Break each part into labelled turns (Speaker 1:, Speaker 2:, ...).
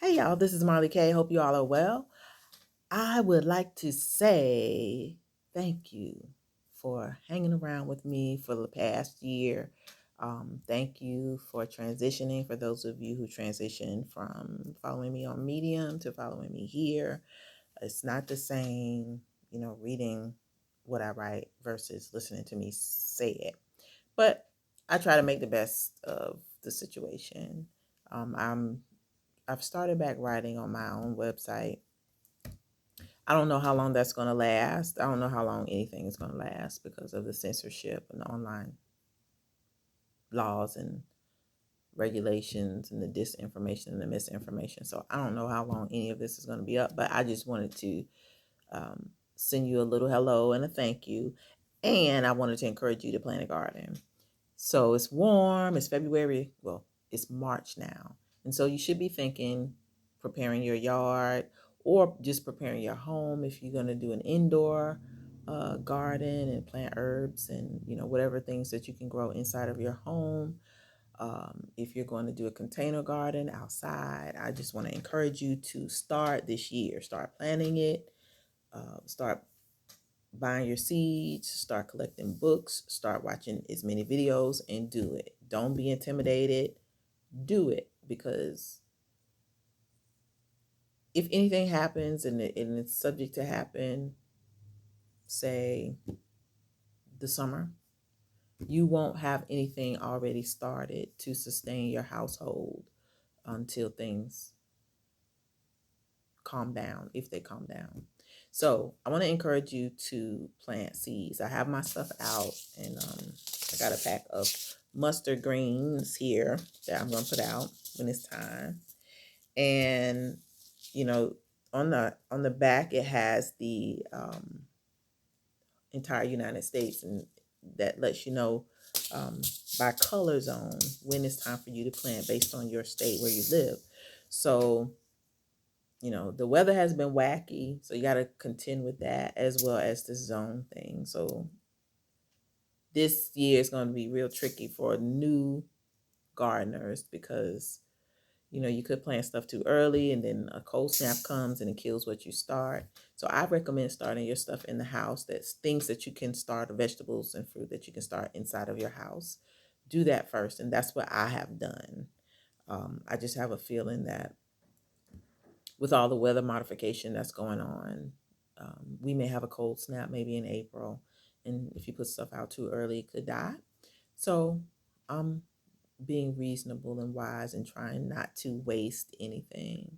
Speaker 1: Hey y'all, this is Marley K. Hope you all are well. I would like to say thank you for hanging around with me for the past year. Thank you for transitioning, for those of you who transitioned from following me on Medium to following me here. It's not the same, reading what I write versus listening to me say it. But I try to make the best of the situation. I've started back writing on my own website. I don't know how long that's going to last. I don't know how long anything is going to last because of the censorship and the online laws and regulations and the disinformation and the misinformation. So I don't know how long any of this is going to be up, but I just wanted to send you a little hello and a thank you. And I wanted to encourage you to plant a garden. So it's warm, it's February, well, it's March now. And so you should be thinking preparing your yard or just preparing your home if you're going to do an indoor garden and plant herbs and, whatever things that you can grow inside of your home. If you're going to do a container garden outside, I just want to encourage you to start this year. Start planting it, start buying your seeds, start collecting books, start watching as many videos and do it. Don't be intimidated. Do it, because if anything happens and it's subject to happen, say the summer, you won't have anything already started to sustain your household until things calm down, if they calm down. So I want to encourage you to plant seeds. I have my stuff out, and I got a pack of mustard greens here that I'm going to put out when it's time. And on the back it has the entire United States, and that lets you know by color zone when it's time for you to plant based on your state where you live. So the weather has been wacky, so you got to contend with that as well as the zone thing. So this year is going to be real tricky for new gardeners because you could plant stuff too early and then a cold snap comes and it kills what you start. So I recommend starting your stuff in the house. That's things that you can start, vegetables and fruit that you can start inside of your house. Do that first, and that's what I have done. I just have a feeling that with all the weather modification that's going on, we may have a cold snap maybe in April, and if you put stuff out too early, it could die. So I'm being reasonable and wise and trying not to waste anything,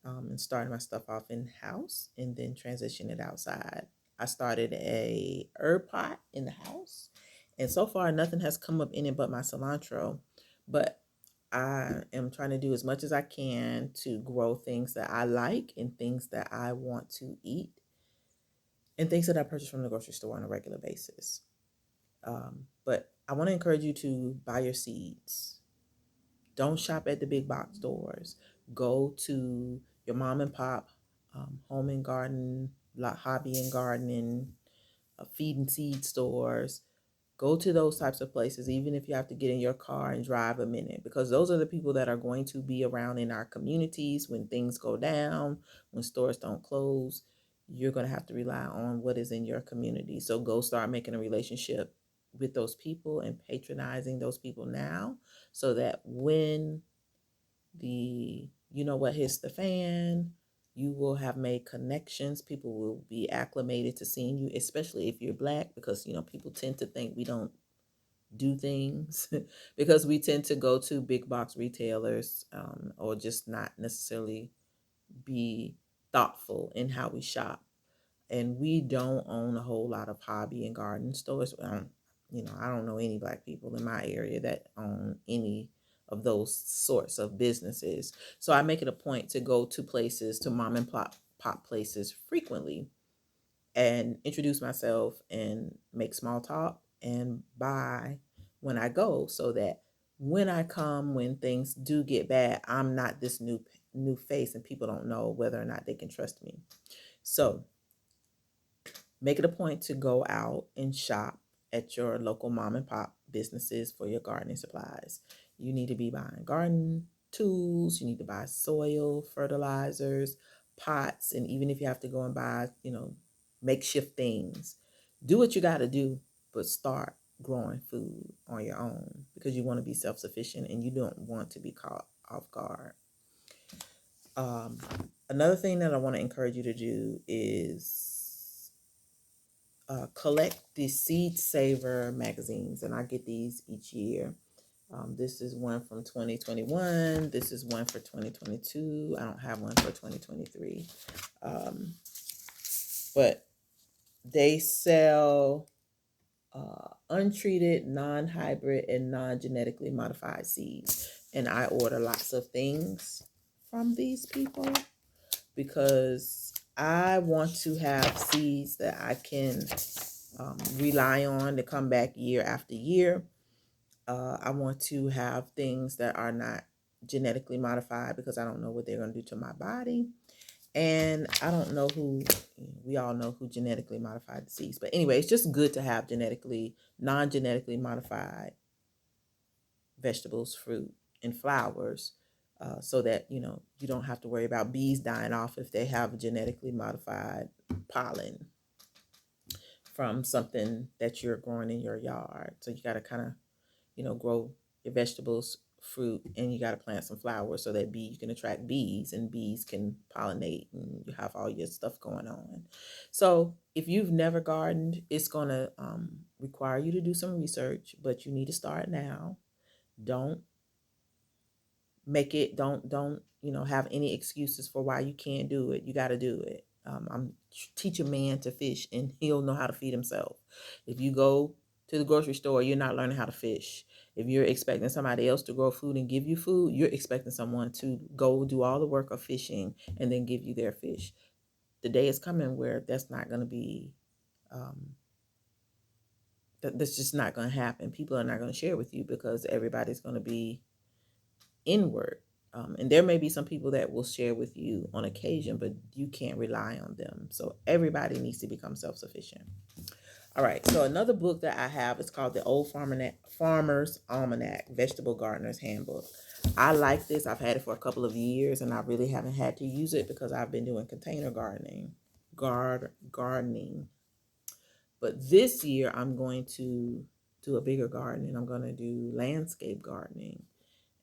Speaker 1: and starting my stuff off in house and then transition it outside. I started a herb pot in the house, and so far nothing has come up in it but my cilantro. But I am trying to do as much as I can to grow things that I like and things that I want to eat and things that I purchase from the grocery store on a regular basis. But I want to encourage you to buy your seeds. Don't shop at the big box stores. Go to your mom and pop home and garden, hobby and gardening, feed and seed stores. Go to those types of places, even if you have to get in your car and drive a minute, because those are the people that are going to be around in our communities when things go down, when stores don't close. You're going to have to rely on what is in your community. So go start making a relationship with those people and patronizing those people now, so that when what hits the fan, you will have made connections. People will be acclimated to seeing you, especially if you're Black, because people tend to think we don't do things because we tend to go to big box retailers, or just not necessarily be thoughtful in how we shop. And we don't own a whole lot of hobby and garden stores. I don't know any Black people in my area that own any of those sorts of businesses. So I make it a point to go to places, to mom and pop places frequently, and introduce myself and make small talk and buy when I go, so that when I come, when things do get bad, I'm not this new face and people don't know whether or not they can trust me. So make it a point to go out and shop at your local mom and pop businesses for your gardening supplies. You need to be buying garden tools, you need to buy soil, fertilizers, pots, and even if you have to go and buy, makeshift things, do what you got to do, but start growing food on your own because you want to be self-sufficient and you don't want to be caught off guard. Um, Another thing that I want to encourage you to do is collect the Seed Saver magazines, and I get these each year. This is one from 2021. This is one for 2022. I don't have one for 2023. But they sell untreated, non-hybrid, and non-genetically modified seeds. And I order lots of things from these people because I want to have seeds that I can rely on to come back year after year. I want to have things that are not genetically modified because I don't know what they're going to do to my body. And I don't know we all know who genetically modified the seeds. But anyway, it's just good to have non-genetically modified vegetables, fruit, and flowers so that, you don't have to worry about bees dying off if they have genetically modified pollen from something that you're growing in your yard. So you got to kind of grow your vegetables, fruit, and you got to plant some flowers so that you can attract bees and bees can pollinate and you have all your stuff going on. So if you've never gardened, it's going to require you to do some research, but you need to start now. Don't have any excuses for why you can't do it. You got to do it. Teach a man to fish and he'll know how to feed himself. If you go to the grocery store, you're not learning how to fish. If you're expecting somebody else to grow food and give you food, you're expecting someone to go do all the work of fishing and then give you their fish. The day is coming where that's not going to be, that's just not going to happen. People are not going to share with you because everybody's going to be inward. And there may be some people that will share with you on occasion, but you can't rely on them. So everybody needs to become self-sufficient. All right. So another book that I have is called The Old Farmer's Almanac, Vegetable Gardener's Handbook. I like this. I've had it for a couple of years and I really haven't had to use it because I've been doing container gardening. But this year I'm going to do a bigger garden and I'm going to do landscape gardening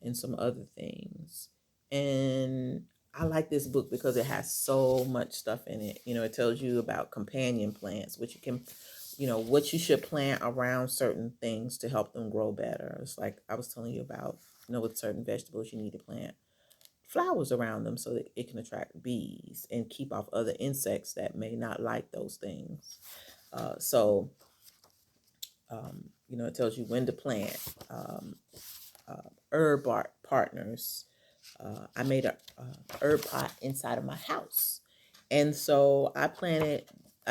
Speaker 1: and some other things. And I like this book because it has so much stuff in it. It tells you about companion plants, which you can, what you should plant around certain things to help them grow better. It's like I was telling you about, with certain vegetables, you need to plant flowers around them so that it can attract bees and keep off other insects that may not like those things. It tells you when to plant. Herb partners. I made a herb pot inside of my house, and so I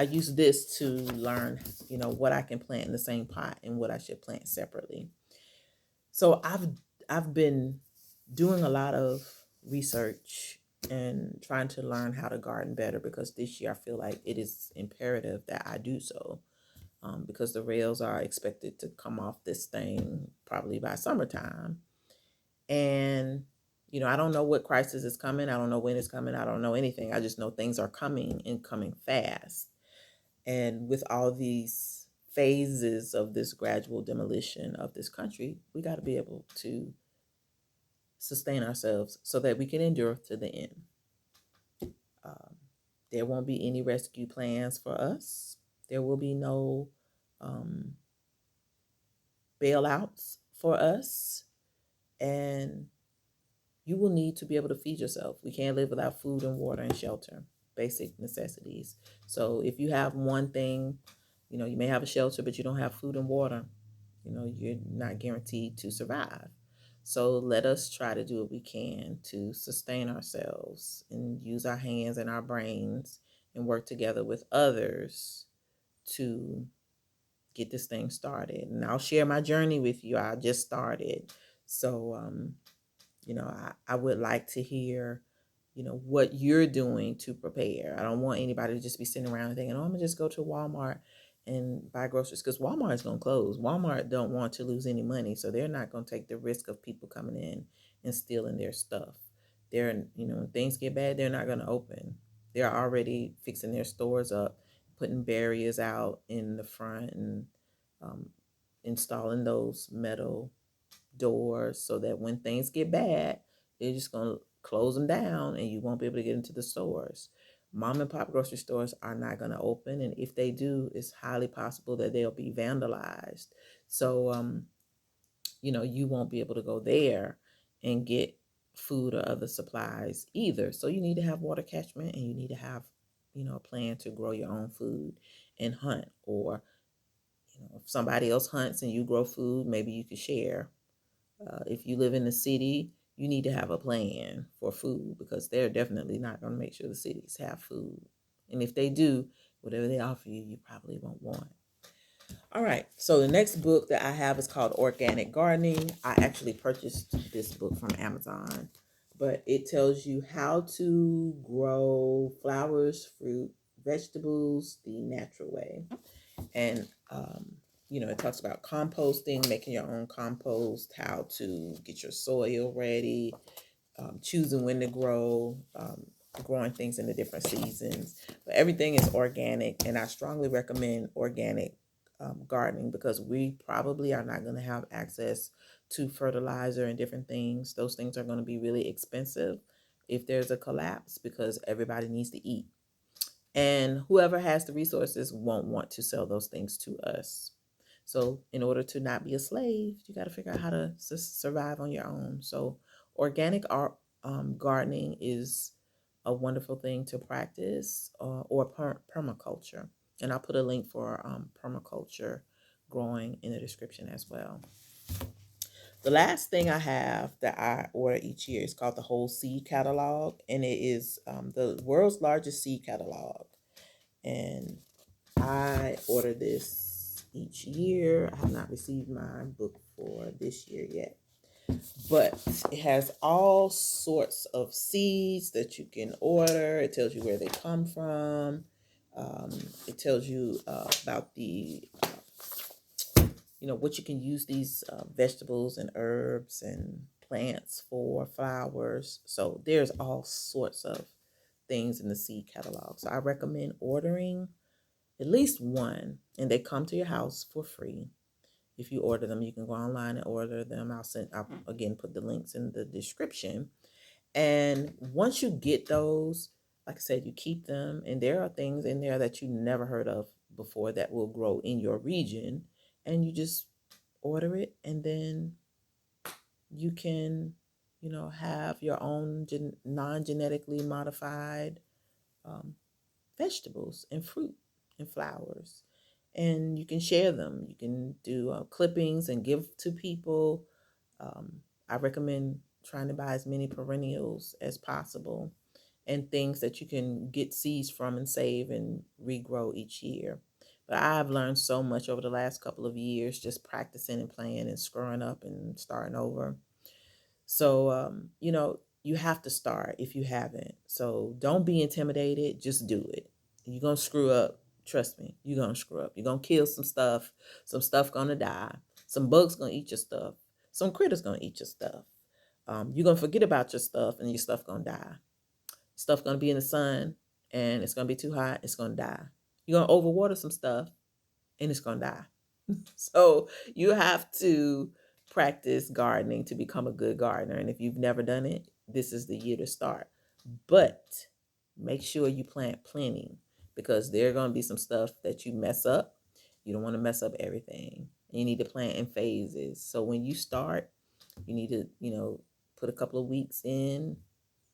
Speaker 1: use this to learn, what I can plant in the same pot and what I should plant separately. So I've been doing a lot of research and trying to learn how to garden better because this year I feel like it is imperative that I do so. Because the rails are expected to come off this thing probably by summertime. And, I don't know what crisis is coming. I don't know when it's coming. I don't know anything. I just know things are coming and coming fast. And with all these phases of this gradual demolition of this country, we got to be able to sustain ourselves so that we can endure to the end. There won't be any rescue plans for us. There will be no bailouts for us. And you will need to be able to feed yourself. We can't live without food and water and shelter, basic necessities. So if you have one thing, you may have a shelter, but you don't have food and water, you're not guaranteed to survive. So let us try to do what we can to sustain ourselves and use our hands and our brains and work together with others to get this thing started. And I'll share my journey with you. I just started. So, I would like to hear, what you're doing to prepare. I don't want anybody to just be sitting around thinking, oh, I'm going to just go to Walmart and buy groceries because Walmart is going to close. Walmart don't want to lose any money, so they're not going to take the risk of people coming in and stealing their stuff. They're, when things get bad, they're not going to open. They're already fixing their stores up, putting barriers out in the front, and um, installing those metal doors so that when things get bad, they're just going to close them down and you won't be able to get into the stores. Mom and pop grocery stores are not going to open, and if they do, it's highly possible that they'll be vandalized. So, you won't be able to go there and get food or other supplies either. So you need to have water catchment, and you need to have, a plan to grow your own food and hunt. Or, if somebody else hunts and you grow food, maybe you could share. If you live in the city, you need to have a plan for food, because they're definitely not going to make sure the cities have food. And if they do, whatever they offer you, you probably won't want. All right, so the next book that I have is called Organic Gardening. I actually purchased this book from Amazon, but it tells you how to grow flowers, fruit, vegetables the natural way. And, it talks about composting, making your own compost, how to get your soil ready, choosing when to grow, growing things in the different seasons. But everything is organic, and I strongly recommend organic gardening, because we probably are not going to have access to fertilizer and different things. Those things are going to be really expensive if there's a collapse, because everybody needs to eat. And whoever has the resources won't want to sell those things to us. So in order to not be a slave, you got to figure out how to survive on your own. So organic gardening is a wonderful thing to practice, or permaculture. And I'll put a link for permaculture growing in the description as well. The last thing I have that I order each year is called the Whole Seed Catalog, and it is the world's largest seed catalog. And I order this each year. I have not received my book for this year yet, but it has all sorts of seeds that you can order. It tells you where they come from. It tells you about the what you can use these vegetables and herbs and plants for, flowers. So there's all sorts of things in the seed catalog. So I recommend ordering at least one, and they come to your house for free. If you order them, you can go online and order them. I'll again put the links in the description. And once you get those, like I said, you keep them, and there are things in there that you never heard of before that will grow in your region, and you just order it, and then you can, have your own non-genetically modified um, vegetables and fruit and flowers, and you can share them. You can do clippings and give to people. I recommend trying to buy as many perennials as possible, and things that you can get seeds from and save and regrow each year. But I've learned so much over the last couple of years, just practicing and playing and screwing up and starting over. So, you have to start if you haven't. So don't be intimidated. Just do it. You're going to screw up. Trust me, you're going to screw up. You're going to kill some stuff. Some stuff going to die. Some bugs going to eat your stuff. Some critters going to eat your stuff. You're going to forget about your stuff, and your stuff going to die. Stuff going to be in the sun, and it's going to be too hot. It's going to die. You're going to overwater some stuff, and it's going to die. So you have to practice gardening to become a good gardener. And if you've never done it, this is the year to start. But make sure you plant plenty, because there are going to be some stuff that you mess up. You don't want to mess up everything. You need to plant in phases. So when you start, you need to, put a couple of weeks in,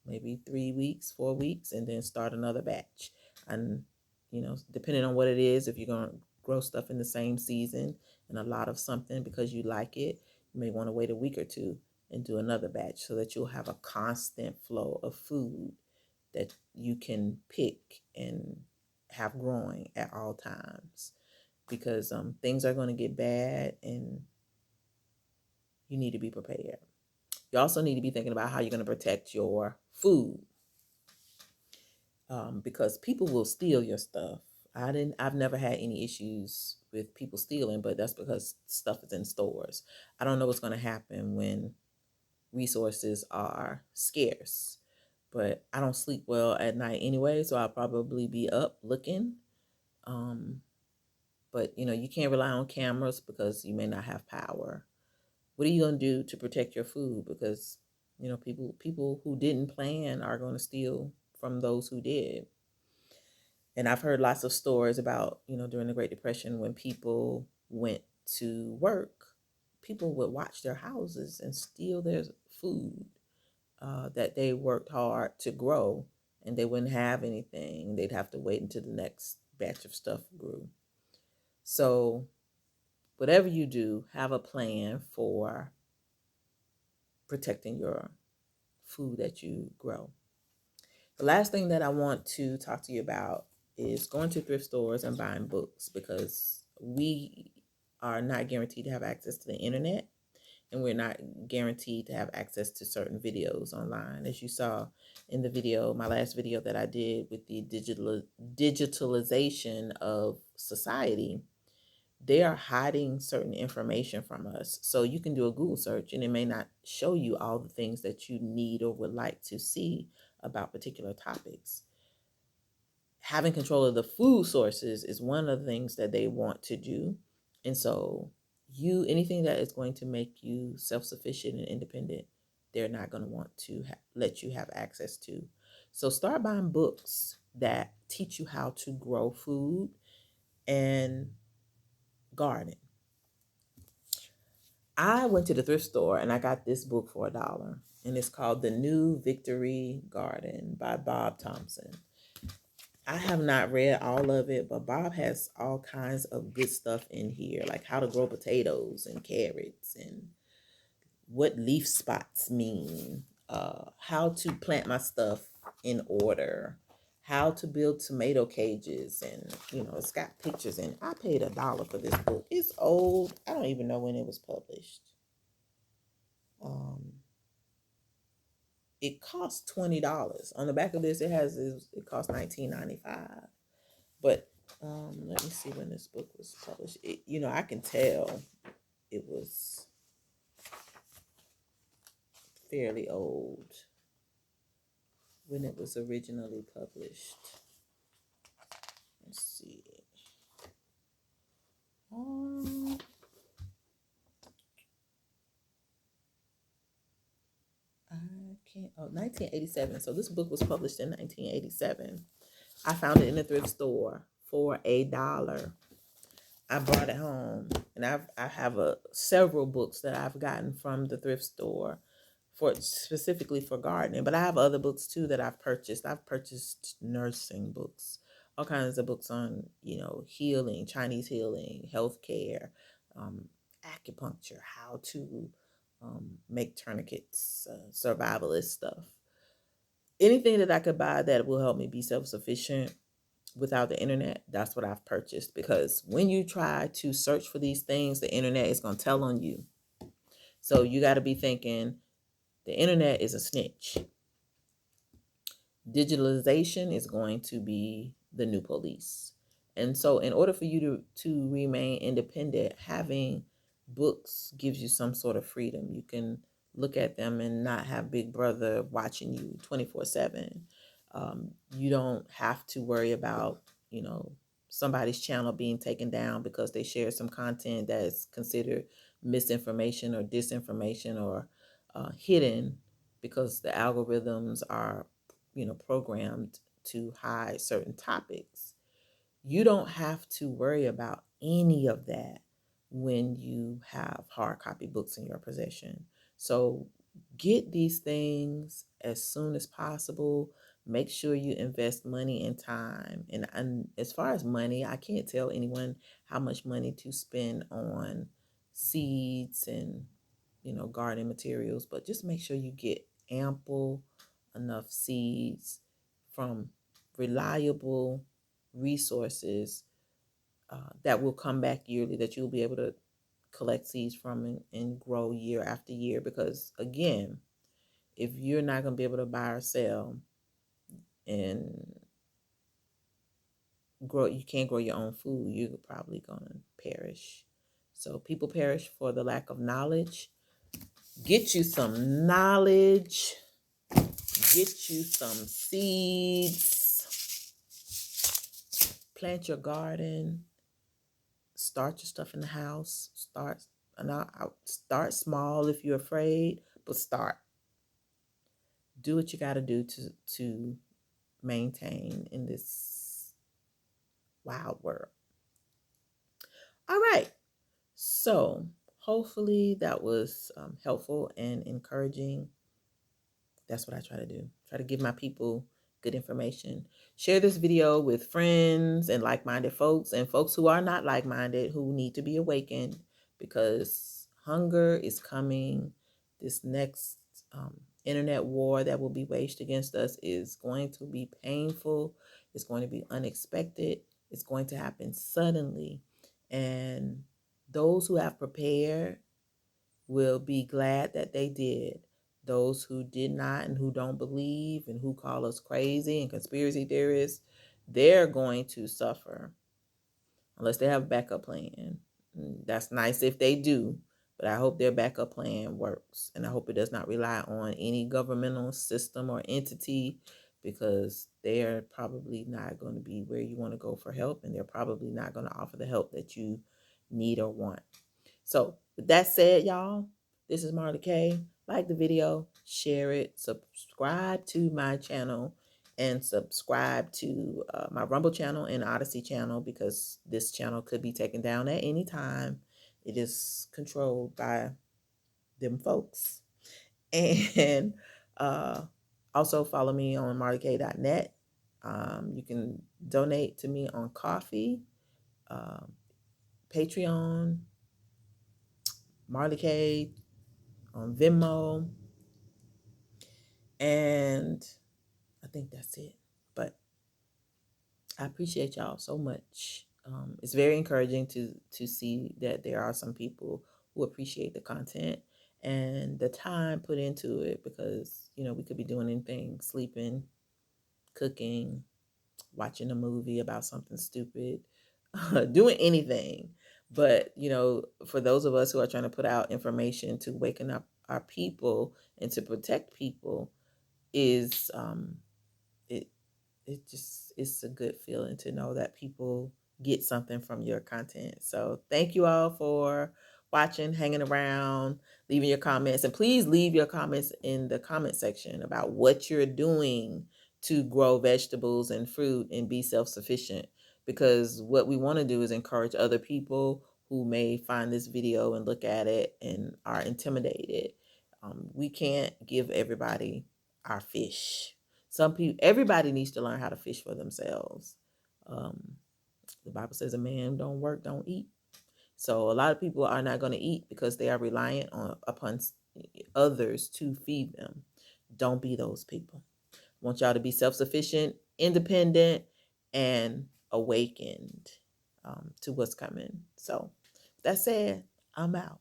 Speaker 1: maybe 3 weeks, 4 weeks, and then start another batch. And, depending on what it is, if you're going to grow stuff in the same season and a lot of something because you like it, you may want to wait a week or two and do another batch, so that you'll have a constant flow of food that you can pick and have growing at all times, because things are going to get bad, and you need to be prepared. You also need to be thinking about how you're going to protect your food, because people will steal your stuff. I've never had any issues with people stealing, but that's because stuff is in stores. I don't know what's going to happen when resources are scarce. But I don't sleep well at night anyway, so I'll probably be up looking. Um, but you can't rely on cameras because you may not have power. What are you going to do to protect your food? Because people who didn't plan are going to steal from those who did. And I've heard lots of stories about during the Great Depression, when people went to work, people would watch their houses and steal their food that they worked hard to grow, and they wouldn't have anything. They'd have to wait until the next batch of stuff grew. So whatever you do, have a plan for protecting your food that you grow. The last thing that I want to talk to you about is going to thrift stores and buying books, because we are not guaranteed to have access to the internet, and we're not guaranteed to have access to certain videos online. As you saw in the video, my last video that I did with the digitalization of society, they are hiding certain information from us. So you can do a Google search and it may not show you all the things that you need or would like to see about particular topics. Having control of the food sources is one of the things that they want to do. And so anything that is going to make you self-sufficient and independent, they're not going to want to let you have access to. So start buying books that teach you how to grow food and garden. I went to the thrift store and I got this book for $1, and it's called The New Victory Garden by Bob Thompson. I have not read all of it, but Bob has all kinds of good stuff in here, like how to grow potatoes and carrots, and what leaf spots mean, how to plant my stuff in order, how to build tomato cages, and it's got pictures in. I paid $1 for this book. It's old. I don't even know when it was published. It costs $20. On the back of this, it costs $19.95. But let me see when this book was published. I can tell it was fairly old when it was originally published. Let's see. I can't. 1987. So this book was published in 1987. I found it in a thrift store for $1. I brought it home, and I have several books that I've gotten from the thrift store specifically for gardening, but I have other books too that I've purchased. I've purchased nursing books, all kinds of books on healing, Chinese healing, healthcare, acupuncture, how to make tourniquets, survivalist stuff. Anything that I could buy that will help me be self-sufficient without the internet, that's what I've purchased. Because when you try to search for these things, the internet is going to tell on you. So you got to be thinking the internet is a snitch. Digitalization is going to be the new police. And so in order for you to remain independent, having books gives you some sort of freedom. You can look at them and not have Big Brother watching you 24/7. You don't have to worry about, somebody's channel being taken down because they share some content that is considered misinformation or disinformation, or hidden because the algorithms are, programmed to hide certain topics. You don't have to worry about any of that when you have hard copy books in your possession. So get these things as soon as possible. Make sure you invest money and time. And as far as money, I can't tell anyone how much money to spend on seeds and gardening materials, but just make sure you get ample enough seeds from reliable resources that will come back yearly, that you'll be able to collect seeds from and grow year after year. Because again, if you're not going to be able to buy or sell and you can't grow your own food, you're probably going to perish. So people perish for the lack of knowledge. Get you some knowledge, get you some seeds, plant your garden, start your stuff in the house, start small if you're afraid, but start. Do what you got to do to maintain in this wild world. All right. So hopefully that was helpful and encouraging. That's what I try to do. Try to give my people good information. Share this video with friends and like-minded folks and folks who are not like-minded who need to be awakened, because hunger is coming. This next internet war that will be waged against us is going to be painful. It's going to be unexpected. It's going to happen suddenly. And those who have prepared will be glad that they did. Those who did not and who don't believe and who call us crazy and conspiracy theorists, they're going to suffer unless they have a backup plan. That's nice if they do, but I hope their backup plan works. And I hope it does not rely on any governmental system or entity, because they're probably not going to be where you want to go for help, and they're probably not going to offer the help that you need or want. So with that said, y'all, this is Marla K. Like the video, share it, subscribe to my channel, and subscribe to my Rumble channel and Odyssey channel, because this channel could be taken down at any time. It is controlled by them folks. And also follow me on marlak.net. You can donate to me on Coffee, Patreon, Marla K on Venmo, and I think that's it. But I appreciate y'all so much. It's very encouraging to see that there are some people who appreciate the content and the time put into it, because we could be doing anything: sleeping, cooking, watching a movie about something stupid, doing anything. But for those of us who are trying to put out information to waken up our people and to protect people, is it's a good feeling to know that people get something from your content. So thank you all for watching, hanging around, leaving your comments, and please leave your comments in the comment section about what you're doing to grow vegetables and fruit and be self-sufficient, because what we want to do is encourage other people who may find this video and look at it and are intimidated. We can't give everybody our fish. Everybody needs to learn how to fish for themselves. The Bible says a man don't work, don't eat. So a lot of people are not going to eat because they are reliant upon others to feed them. Don't be those people. I want y'all to be self-sufficient, independent, and awakened to what's coming. So that said, I'm out.